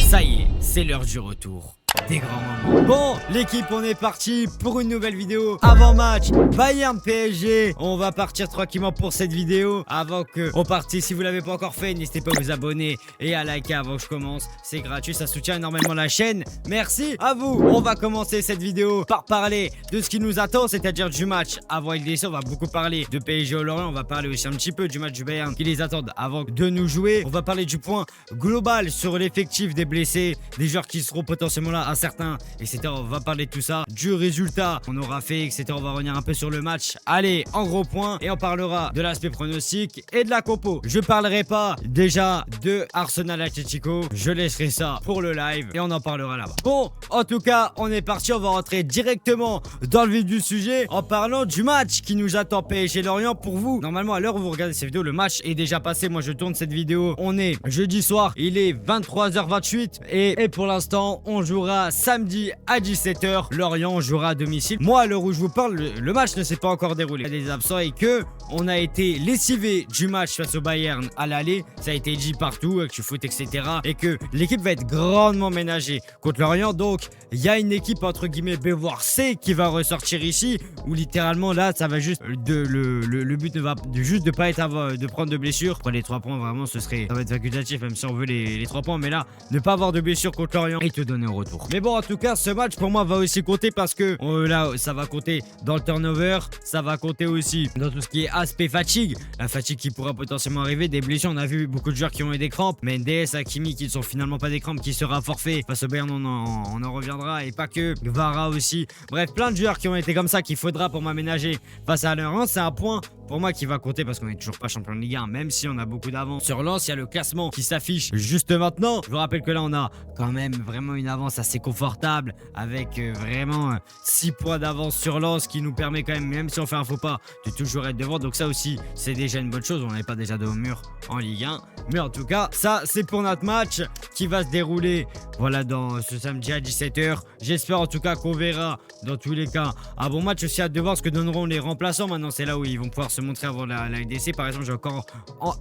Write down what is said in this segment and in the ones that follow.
Ça y est, c'est l'heure du retour des grands moments. Bon, l'équipe, on est parti pour une nouvelle vidéo avant match Bayern PSG. On va partir tranquillement pour cette vidéo. Avant que on parte, si vous l'avez pas encore fait, n'hésitez pas à vous abonner et à liker avant que je commence. C'est gratuit, ça soutient énormément la chaîne. Merci à vous. On va commencer cette vidéo par parler de ce qui nous attend, c'est-à-dire du match avant LDC. On va beaucoup parler de PSG au Lorient. On va parler aussi un petit peu du match du Bayern qui les attendent avant de nous jouer. On va parler du point global sur l'effectif des blessés, des joueurs qui seront potentiellement là, incertains, etc. On va parler de tout ça, du résultat qu'on aura fait, etc. On va revenir un peu sur le match. Allez, en gros point, et on parlera de l'aspect pronostic et de la compo. Je parlerai pas déjà de Arsenal Atlético. Je laisserai ça pour le live et on en parlera là-bas. Bon, en tout cas, on est parti. On va rentrer directement dans le vif du sujet en parlant du match qui nous attend PSG Lorient pour vous. Normalement, à l'heure où vous regardez cette vidéo, le match est déjà passé. Moi, je tourne cette vidéo. On est jeudi soir. Il est 23h28 et pour l'instant, on jouera samedi à 17h. Lorient jouera à domicile. Moi, à l'heure où je vous parle, le match ne s'est pas encore déroulé. Il y a des absents et que on a été lessivé du match face au Bayern à l'aller. Ça a été dit partout, avec du foot, etc. Et que l'équipe va être grandement ménagée contre Lorient. Donc, il y a une équipe entre guillemets B voire C qui va ressortir ici. Où littéralement là, ça va juste le but ne va juste de pas être de prendre de blessures. Pour les 3 points, vraiment, ça va être facultatif, même si on veut les 3 points. Mais là, ne pas avoir de blessures contre Lorient et te donner au retour. Mais bon, en tout cas, ce match pour moi va aussi compter parce que là, ça va compter dans le turnover. Ça va compter aussi dans tout ce qui est aspect fatigue. La fatigue qui pourra potentiellement arriver. Des blessures, on a vu beaucoup de joueurs qui ont eu des crampes. Mendes, Hakimi qui ne sont finalement pas des crampes, qui sera forfait. Face au Bayern, on en reviendra. Et pas que. Vara aussi. Bref, plein de joueurs qui ont été comme ça qu'il faudra pour m'aménager face à Lorient. C'est un point pour moi qui va compter parce qu'on n'est toujours pas champion de Ligue 1, même si on a beaucoup d'avance sur Lens. Il y a le classement qui s'affiche juste maintenant. Je vous rappelle que là, on a quand même vraiment une avance assez confortable avec vraiment 6 points d'avance sur Lens qui nous permet quand même si on fait un faux pas, de toujours être devant. Donc ça aussi, c'est déjà une bonne chose. On n'est pas déjà de au mur en Ligue 1. Mais en tout cas, ça, c'est pour notre match qui va se dérouler voilà dans ce samedi à 17h. J'espère en tout cas qu'on verra dans tous les cas un bon match. Aussi hâte de voir ce que donneront les remplaçants. Maintenant, c'est là où ils vont pouvoir se montrer avant la LDC. Par exemple, j'ai encore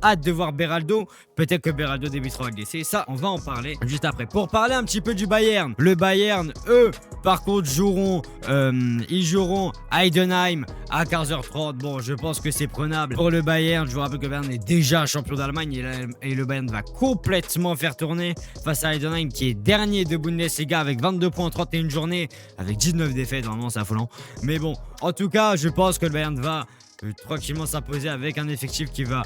hâte de voir Beraldo. Peut-être que Beraldo débutera en LDC. Ça, on va en parler juste après. Pour parler un petit peu du Bayern. Le Bayern, eux, par contre, ils joueront à Heidenheim à 15h30. Bon, je pense que c'est prenable pour le Bayern. Je vous rappelle que le Bayern est déjà champion d'Allemagne et le Bayern va complètement faire tourner face à Heidenheim qui est dernier de Bundesliga avec 22 points en 31 journées, avec 19 défaites. Vraiment, c'est affolant. Mais bon, en tout cas, je pense que le Bayern va tranquillement s'imposer avec un effectif qui va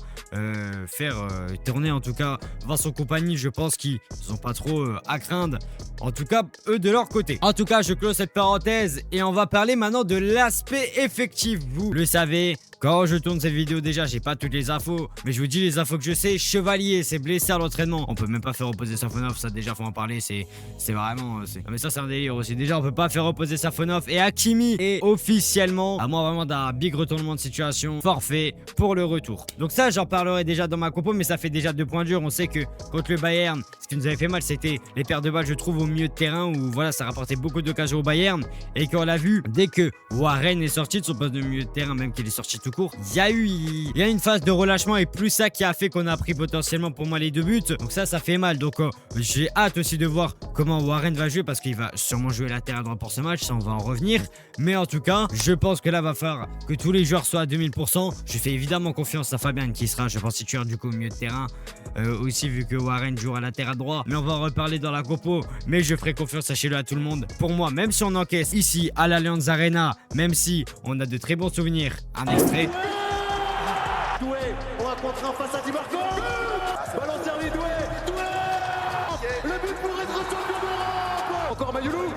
faire tourner en tout cas Vincent Kompany. Je pense qu'ils n'ont pas trop à craindre, en tout cas eux de leur côté. En tout cas, je close cette parenthèse et on va parler maintenant de l'aspect effectif. Vous le savez, quand je tourne cette vidéo, déjà j'ai pas toutes les infos, mais je vous dis les infos que je sais. Chevalier s'est blessé à l'entraînement. On peut même pas faire reposer Safonov, ça déjà faut en parler. C'est vraiment non, mais ça c'est un délire aussi. Déjà on peut pas faire reposer Safonov. Et Hakimi est officiellement, à moins vraiment d'un big retournement de situation, forfait pour le retour. Donc ça j'en parlerai déjà dans ma compo, mais ça fait déjà 2 points durs. On sait que contre le Bayern, ce qui nous avait fait mal, c'était les pertes de balles, je trouve, au milieu de terrain, où voilà, ça rapportait beaucoup d'occasions au Bayern. Et qu'on l'a vu, dès que Warren est sorti de son poste de milieu de terrain, même qu'il est sorti tout court, il y a une phase de relâchement, et plus ça qui a fait qu'on a pris potentiellement pour moi les 2 buts. Donc ça fait mal. Donc j'ai hâte aussi de voir comment Warren va jouer, parce qu'il va sûrement jouer latéral droit pour ce match. Ça, on va en revenir. Mais en tout cas, je pense que là va falloir que tous les joueurs soient à 2000%. Je fais évidemment confiance à Fabien qui sera, je pense, titulaire du coup au milieu de terrain. Aussi vu que Warren jouera latéral droit. Mais on va en reparler dans la compo. Mais je ferai confiance, sachez-le, à tout le monde. Pour moi, même si on encaisse ici à l'Allianz Arena, même si on a de très bons souvenirs, un extrait. Doué, on va contrer en face à Di Marco. Ballon servi, Doué. Le but pour être champion d'Europe. Encore Mayoulou.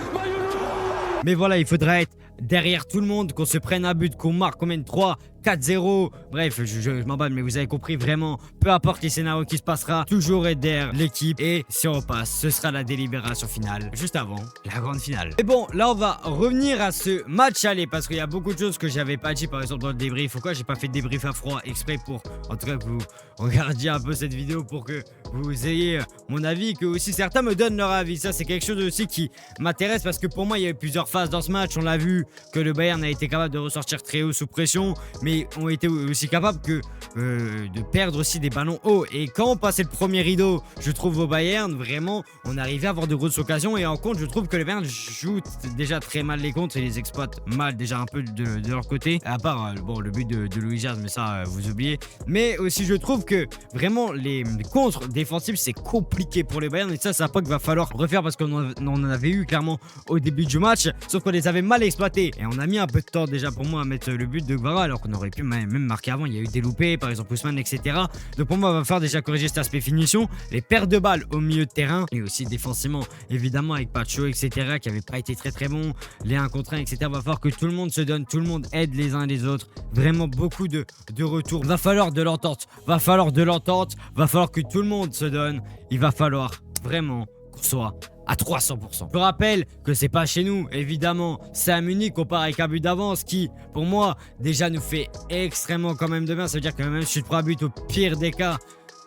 Mais voilà, il faudra être derrière tout le monde, qu'on se prenne un but, qu'on marque, qu'on mène 3, 4-0. Bref, je m'emballe, mais vous avez compris vraiment. Peu importe les scénarios qui se passera, toujours être derrière l'équipe. Et si on passe, ce sera la délibération finale, juste avant la grande finale. Et bon, là, on va revenir à ce match aller, parce qu'il y a beaucoup de choses que j'avais pas dit, par exemple dans le débrief. Pourquoi j'ai pas fait de débrief à froid exprès pour, en tout cas, que vous regardiez un peu cette vidéo pour que vous ayez mon avis, que aussi certains me donnent leur avis. Ça, c'est quelque chose aussi qui m'intéresse, parce que pour moi, il y a eu plusieurs phases dans ce match. On l'a vu vu que le Bayern a été capable de ressortir très haut sous pression, mais ont été aussi capables de perdre aussi des ballons hauts. Et quand on passait le premier rideau, je trouve au Bayern, vraiment, on arrivait à avoir de grosses occasions. Et en contre, je trouve que le Bayern joue déjà très mal les contres et les exploite mal déjà un peu de leur côté. À part bon, le but de Luis Diaz, mais ça, vous oubliez. Mais aussi, je trouve que vraiment, les contres défensifs, c'est compliqué pour les Bayern. Et ça, c'est un point qu'il va falloir refaire parce qu'on en avait eu clairement au début du match. Sauf qu'on les avait mal exploités. Et on a mis un peu de temps déjà pour moi à mettre le but de Guevara, alors qu'on aurait pu même marquer avant. Il y a eu des loupés, par exemple Ousmane, etc. Donc pour moi, on va falloir déjà corriger cet aspect finition. Les pertes de balles au milieu de terrain. Et aussi défensivement, évidemment, avec Pacho, etc. qui n'avait pas été très bon. Les 1 contre 1, etc. Il va falloir que tout le monde se donne, tout le monde aide les uns les autres. Vraiment beaucoup de retours. Va falloir de l'entente. Va falloir que tout le monde se donne. Il va falloir vraiment qu'on soit à 300%. Je rappelle que c'est pas chez nous, évidemment. C'est à Munich qu'on part avec un but d'avance qui, pour moi, déjà nous fait extrêmement quand même de bien. Ça veut dire que même si je te prends un but au pire des cas,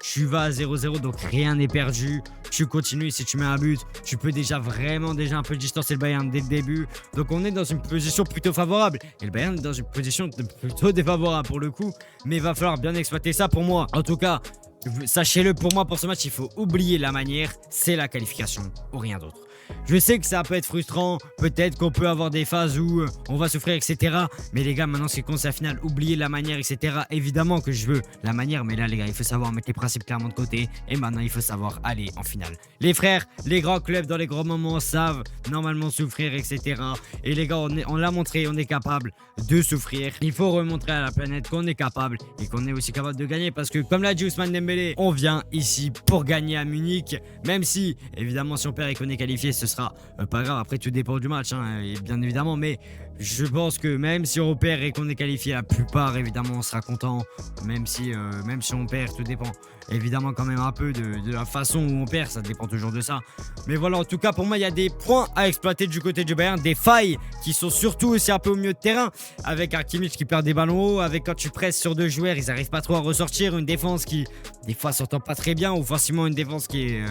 tu vas à 0-0, donc rien n'est perdu. Tu continues, si tu mets un but, tu peux déjà un peu distancer le Bayern dès le début. Donc on est dans une position plutôt favorable. Et le Bayern est dans une position plutôt défavorable pour le coup. Mais il va falloir bien exploiter ça pour moi. En tout cas, sachez-le, pour moi, pour ce match, il faut oublier la manière. C'est la qualification ou rien d'autre. Je sais que ça peut être frustrant, peut-être qu'on peut avoir des phases où on va souffrir, etc. Mais les gars, maintenant ce qui compte c'est la finale, oubliez la manière, etc. Évidemment que je veux la manière, mais là les gars, il faut savoir mettre les principes clairement de côté. Et maintenant il faut savoir aller en finale. Les frères, les grands clubs dans les grands moments savent normalement souffrir, etc. Et les gars, on l'a montré, on est capable de souffrir. Il faut remontrer à la planète qu'on est capable et qu'on est aussi capable de gagner. Parce que comme l'a dit Ousmane Dembélé, on vient ici pour gagner à Munich. Même si, évidemment, si on perd et qu'on est qualifié, ce sera pas grave. Après, tout dépend du match, hein, et bien évidemment. Mais je pense que même si on perd et qu'on est qualifié, la plupart, évidemment, on sera content. Même si on perd, tout dépend. Évidemment, quand même un peu de la façon où on perd, ça dépend toujours de ça. Mais voilà, en tout cas, pour moi, il y a des points à exploiter du côté du Bayern. Des failles qui sont surtout aussi un peu au milieu de terrain. Avec un Kimmich qui perd des ballons hauts. Avec quand tu presses sur 2 joueurs, ils n'arrivent pas trop à ressortir. Une défense qui, des fois, s'entend pas très bien. Ou forcément une défense qui est...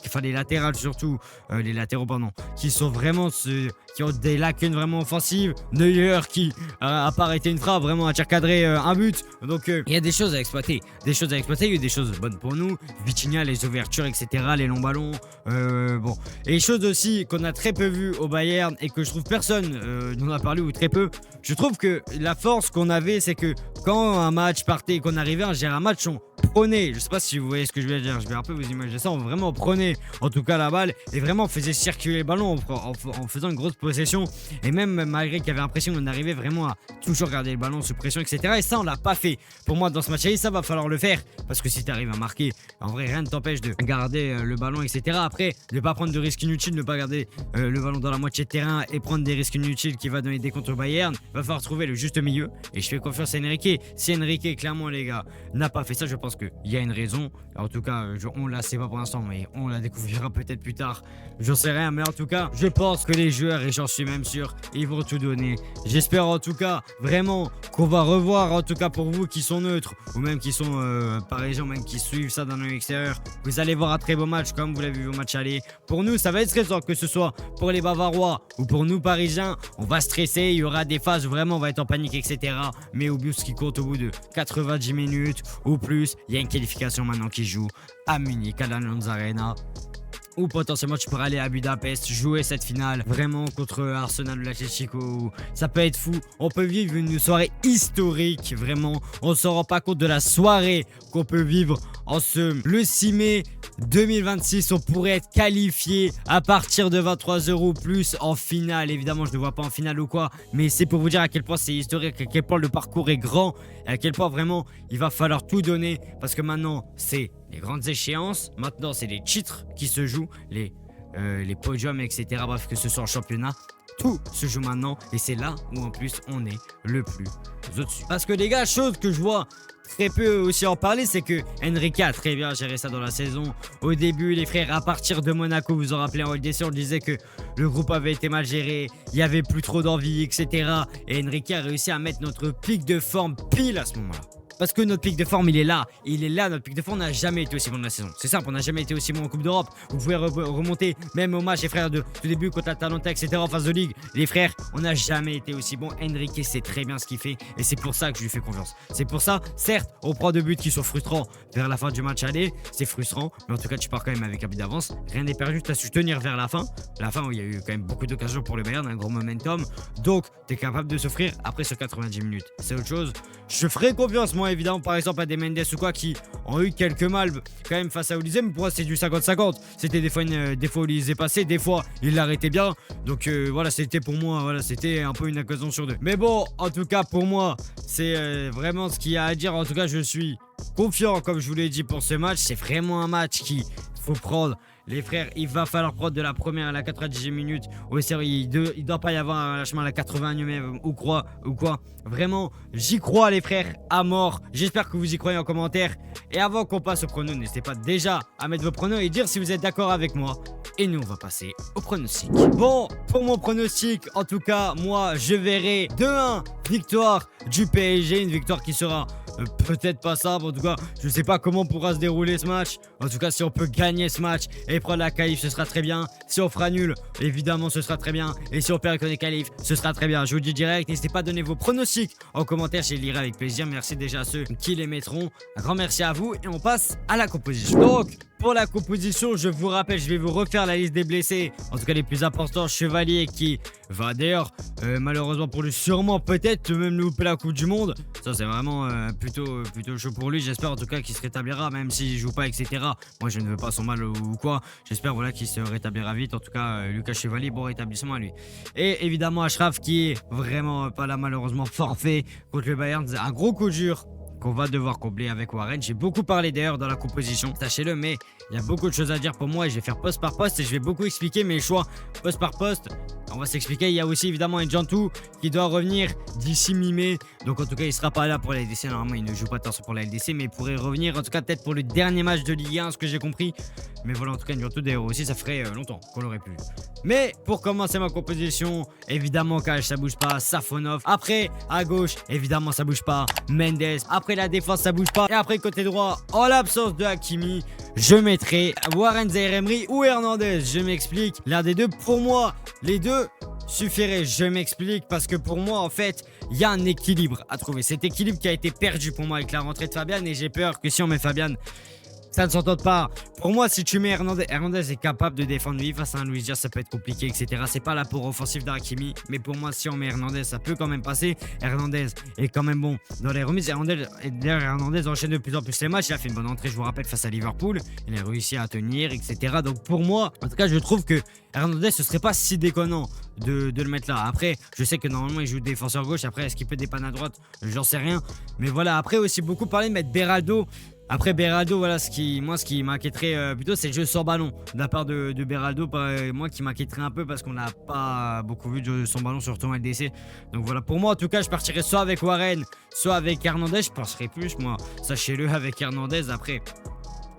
enfin, les latérales surtout. Les latéraux, pardon. Qui sont vraiment... qui ont des lacunes vraiment offensives. Neuer qui, à part arrêter une frappe, vraiment à tir cadré un but. Donc, il y a des choses à exploiter. Il y a des choses bonnes pour nous. Vitinha, les ouvertures, etc. Les longs ballons. Bon. Et les choses aussi qu'on a très peu vues au Bayern et que je trouve personne n'en a parlé ou très peu. Je trouve que la force qu'on avait, c'est que quand un match partait et qu'on arrivait à gérer un match, on prenait, je sais pas si vous voyez ce que je veux dire, je vais un peu vous imaginer ça, on vraiment prenait en tout cas la balle et vraiment on faisait circuler le ballon en faisant une grosse possession. Et même malgré qu'il y avait l'impression qu'on arrivait vraiment à toujours garder le ballon sous pression, etc. Et ça on l'a pas fait. Pour moi dans ce match-là, ça va falloir le faire parce que si tu arrives à marquer, en vrai rien ne t'empêche de garder le ballon, etc. Après, de pas prendre de risques inutiles, ne pas garder le ballon dans la moitié de terrain et prendre des risques inutiles qui va donner des contre au Bayern. Va falloir trouver le juste milieu et je fais confiance à Enrique. Si Enrique, clairement les gars, n'a pas fait ça, je pense qu'il y a une raison. En tout cas, on la sait pas pour l'instant, mais on la découvrira peut-être plus tard. J'en sais rien, mais en tout cas, je pense que les joueurs, et j'en suis même sûr, ils vont tout donner. J'espère en tout cas vraiment qu'on va revoir, en tout cas pour vous qui sont neutres, ou même qui sont parisiens, même qui suivent ça d'un œil extérieur, vous allez voir un très beau match comme vous l'avez vu au match aller. Pour nous, ça va être stressant, que ce soit pour les Bavarois ou pour nous Parisiens. On va stresser, il y aura des phases où vraiment on va être en panique, etc. Mais au but, ce qui compte au bout de 90 minutes ou plus, il y a une qualification maintenant qui joue à Munich, à l'Allianz Arena. Ou potentiellement tu pourras aller à Budapest, jouer cette finale vraiment contre Arsenal ou l'Atlético. Ça peut être fou, on peut vivre une soirée historique, vraiment. On ne se rend pas compte de la soirée qu'on peut vivre le 6 mai 2026. On pourrait être qualifié à partir de 23h ou plus en finale. Évidemment je ne vois pas en finale ou quoi, mais c'est pour vous dire à quel point c'est historique, à quel point le parcours est grand, et à quel point vraiment il va falloir tout donner. Parce que maintenant c'est les grandes échéances, maintenant c'est les titres qui se jouent, les podiums, etc. Bref, que ce soit en championnat, tout se joue maintenant et c'est là où en plus on est le plus au-dessus. Parce que les gars, chose que je vois très peu aussi en parler, c'est que Enrique a très bien géré ça dans la saison. Au début, les frères, à partir de Monaco, vous en rappelez, en LDC, on disait que le groupe avait été mal géré, il n'y avait plus trop d'envie, etc. Et Enrique a réussi à mettre notre pic de forme pile à ce moment-là. Parce que notre pic de forme, il est là. Il est là, notre pic de forme. On n'a jamais été aussi bon de la saison. C'est simple, on n'a jamais été aussi bon en Coupe d'Europe. Vous pouvez remonter même au match, les frères, de début contre l'Atalanta, etc. en phase de ligue. Les frères, on n'a jamais été aussi bon. Enrique sait très bien ce qu'il fait. Et c'est pour ça que je lui fais confiance. C'est pour ça, certes, on prend 2 buts qui sont frustrants vers la fin du match aller. C'est frustrant. Mais en tout cas, tu pars quand même avec un but d'avance. Rien n'est perdu. Tu as su tenir vers la fin. La fin où il y a eu quand même beaucoup d'occasions pour le Bayern, un gros momentum. Donc, tu es capable de s'offrir après sur 90 minutes. C'est autre chose. Je ferai confiance, moi, évidemment, par exemple, à des Mendes ou quoi qui ont eu quelques mal quand même face à Olysée. Mais pour moi, c'est du 50-50. C'était des fois Olysée passait, des fois, il l'arrêtait bien. Donc, voilà, c'était pour moi, voilà, c'était un peu une occasion sur 2. Mais bon, en tout cas, pour moi, c'est vraiment ce qu'il y a à dire. En tout cas, je suis confiant, comme je vous l'ai dit, pour ce match. C'est vraiment un match qu'il faut prendre. Les frères, il va falloir prendre de la première à la 90e minute. Oui, c'est vrai, il doit pas y avoir un lâchement à la 81e ou quoi. Vraiment, j'y crois, les frères, à mort. J'espère que vous y croyez en commentaire. Et avant qu'on passe au prono, n'hésitez pas déjà à mettre vos pronos et dire si vous êtes d'accord avec moi. Et nous, on va passer au pronostic. Bon, pour mon pronostic, en tout cas, moi, je verrai 2-1 victoire du PSG. Une victoire qui sera peut-être pas simple. En tout cas, je sais pas comment pourra se dérouler ce match. En tout cas, si on peut gagner ce match et prendre la qualif, ce sera très bien. Si on fera nul, évidemment, ce sera très bien. Et si on perd avec les qualifs, ce sera très bien. Je vous dis direct, n'hésitez pas à donner vos pronostics en commentaire. Je les lirai avec plaisir. Merci déjà à ceux qui les mettront. Un grand merci à vous. Et on passe à la composition. Donc, pour la composition, je vous rappelle, je vais vous refaire la liste des blessés. En tout cas, les plus importants. Chevalier qui va d'ailleurs, malheureusement pour lui, sûrement peut-être même louper la Coupe du Monde. Ça, c'est vraiment plutôt chaud pour lui. J'espère en tout cas qu'il se rétablira, même s'il joue pas, etc. Moi, je ne veux pas son mal ou quoi. J'espère voilà, qu'il se rétablira vite. En tout cas, Lucas Chevalier, bon rétablissement à lui. Et évidemment, Achraf qui est vraiment pas là, malheureusement, forfait contre le Bayern. Un gros coup dur qu'on va devoir combler avec Warren. J'ai beaucoup parlé d'ailleurs dans la composition, sachez-le, mais il y a beaucoup de choses à dire pour moi et je vais faire poste par poste et je vais beaucoup expliquer mes choix poste par poste. On va s'expliquer. Il y a aussi évidemment N'Jantou qui doit revenir d'ici mi-mai. Donc en tout cas, il sera pas là pour la LDC. Normalement, il ne joue pas tant pour la LDC, mais il pourrait revenir en tout cas peut-être pour le dernier match de Ligue 1, ce que j'ai compris. Mais voilà, en tout cas, N'Jantou d'ailleurs aussi, ça ferait longtemps qu'on l'aurait pu. Mais pour commencer ma composition, évidemment, Cage, ça bouge pas. Safonov. Après, à gauche, évidemment, ça bouge pas. Mendes. Après, la défense, ça bouge pas. Et après, côté droit, en l'absence de Hakimi, je mettrai Warren Zaïre-Emery ou Hernandez. Je m'explique. L'un des deux, pour moi, les deux suffirait. Je m'explique parce que pour moi, en fait, il y a un équilibre à trouver. Cet équilibre qui a été perdu pour moi avec la rentrée de Fabian et j'ai peur que si on met Fabian, ça ne s'entende pas. Pour moi, si tu mets Hernandez, Hernandez est capable de défendre lui face à un Luis Diaz, ça peut être compliqué, etc. C'est pas l'apport offensif d'Hakimi, mais pour moi, si on met Hernandez, ça peut quand même passer. Hernandez est quand même bon dans les remises. Hernandez enchaîne de plus en plus les matchs. Il a fait une bonne entrée, je vous rappelle, face à Liverpool. Il a réussi à tenir, etc. Donc pour moi, en tout cas, je trouve que Hernandez, ce serait pas si déconnant de le mettre là. Après, je sais que normalement, il joue défenseur gauche. Après, est-ce qu'il peut dépanner à droite? J'en sais rien. Mais voilà, après aussi beaucoup parlé de mettre Beraldo. Après Beraldo, voilà, ce qui m'inquiéterait plutôt, c'est le jeu sans ballon de la part de Beraldo. Moi qui m'inquiéterait un peu parce qu'on n'a pas beaucoup vu de jeu sans ballon, surtout en LDC. Donc voilà, pour moi en tout cas, je partirais soit avec Warren, soit avec Hernandez. Je penserais plus, moi, sachez-le, avec Hernandez. Après,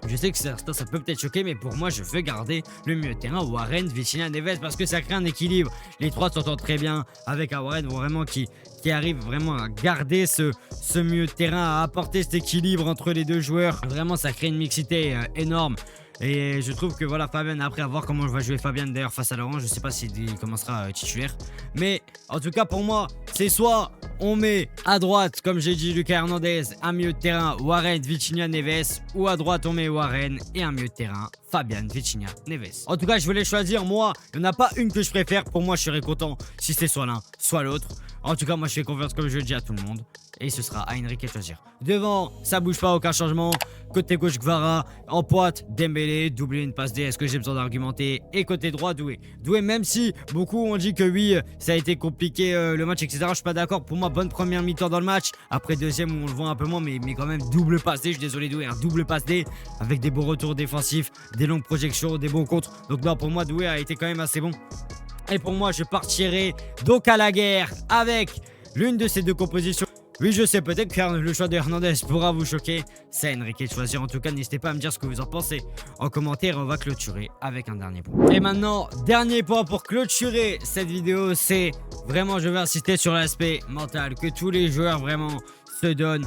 je sais que ça peut peut-être choquer, mais pour moi, je veux garder le milieu de terrain Warren, Vitinha, Neves, parce que ça crée un équilibre. Les trois s'entendent très bien avec un Warren vraiment qui arrive vraiment à garder ce milieu de terrain, à apporter cet équilibre entre les deux joueurs. Vraiment, ça crée une mixité énorme. Et je trouve que voilà, Fabian, après à voir comment va jouer Fabian d'ailleurs face à Laurent, je sais pas s'il commencera titulaire. Mais en tout cas pour moi, c'est soit on met à droite, comme j'ai dit, Lucas Hernandez, un milieu de terrain Warren, Vitinha, Neves, ou à droite on met Warren et un milieu de terrain Fabian, Vitinha, Neves. En tout cas, je voulais choisir, moi, il n'y en a pas une que je préfère. Pour moi, je serais content si c'est soit l'un, soit l'autre. En tout cas, moi, je fais confiance, comme je le dis, à tout le monde. Et ce sera à Enrique de choisir. Devant, ça bouge pas, aucun changement. Côté gauche, Kvara. En pointe, Dembélé. Doublé, une passe D. Est-ce que j'ai besoin d'argumenter? Et côté droit, Doué. Doué, même si beaucoup ont dit que oui, ça a été compliqué le match, etc. Je suis pas d'accord. Pour moi, bonne première mi-temps dans le match. Après, deuxième, où on le voit un peu moins, mais quand même, double passe D. Je suis désolé, Doué. Un double passe D. Avec des bons retours défensifs, des longues projections, des bons contres. Donc, non, pour moi, Doué a été quand même assez bon. Et pour moi, je partirai donc à la guerre avec l'une de ces deux compositions. Oui, je sais, peut-être que le choix de Hernandez pourra vous choquer. C'est Enrique de choisir. En tout cas, n'hésitez pas à me dire ce que vous en pensez. En commentaire, on va clôturer avec un dernier point. Et maintenant, dernier point pour clôturer cette vidéo, c'est vraiment, je vais insister sur l'aspect mental. Que tous les joueurs, vraiment, se donne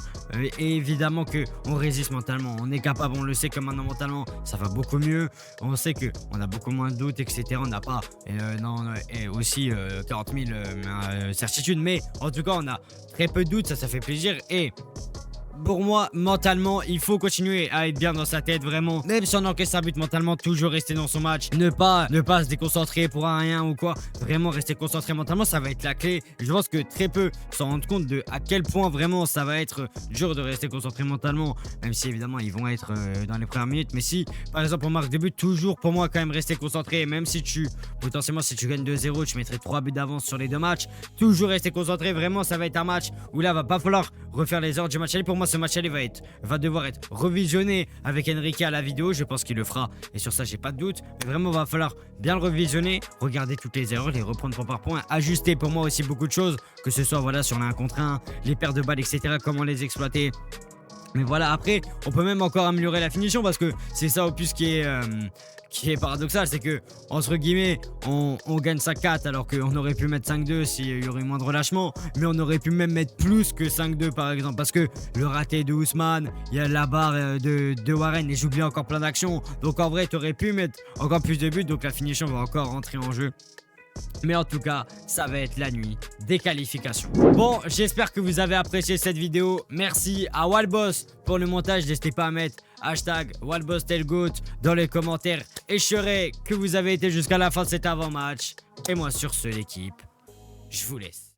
et évidemment que on résiste mentalement. On est capable, on le sait que maintenant mentalement ça va beaucoup mieux. On sait que on a beaucoup moins de doutes, etc. On n'a pas et aussi 40 000 certitudes, mais en tout cas on a très peu de doutes, ça fait plaisir. Et pour moi, mentalement, il faut continuer à être bien dans sa tête, vraiment. Même si on encaisse un but mentalement, toujours rester dans son match. Ne pas se déconcentrer pour un rien ou quoi. Vraiment rester concentré mentalement, ça va être la clé. Je pense que très peu s'en rendent compte de à quel point vraiment ça va être dur de rester concentré mentalement. Même si évidemment ils vont être dans les premières minutes. Mais si par exemple on marque des buts, toujours pour moi quand même rester concentré. Même si potentiellement si tu gagnes 2-0, tu mettrais 3 buts d'avance sur les 2 matchs. Toujours rester concentré. Vraiment ça va être un match où là va pas falloir refaire les erreurs du match aller. Pour moi ce match aller va devoir être revisionné avec Enrique à la vidéo. Je pense qu'il le fera et sur ça j'ai pas de doute. Mais vraiment va falloir bien le revisionner, regarder toutes les erreurs, les reprendre point par point, ajuster pour moi aussi beaucoup de choses, que ce soit voilà sur l'un contre un, les pertes de balles, etc. Comment les exploiter. Mais voilà, après on peut même encore améliorer la finition parce que c'est ça au plus qui est paradoxal, c'est que entre guillemets on gagne 5-4 alors qu'on aurait pu mettre 5-2 s'il y aurait moins de relâchement, mais on aurait pu même mettre plus que 5-2 par exemple, parce que le raté de Ousmane, il y a la barre de Warren et j'oublie encore plein d'actions, donc en vrai tu aurais pu mettre encore plus de buts, donc la finition va encore rentrer en jeu. Mais en tout cas, ça va être la nuit des qualifications. Bon, j'espère que vous avez apprécié cette vidéo. Merci à Walboss pour le montage. N'hésitez pas à mettre hashtag WalbossTellGoat dans les commentaires. Et je serai que vous avez été jusqu'à la fin de cet avant-match. Et moi, sur ce, l'équipe, je vous laisse.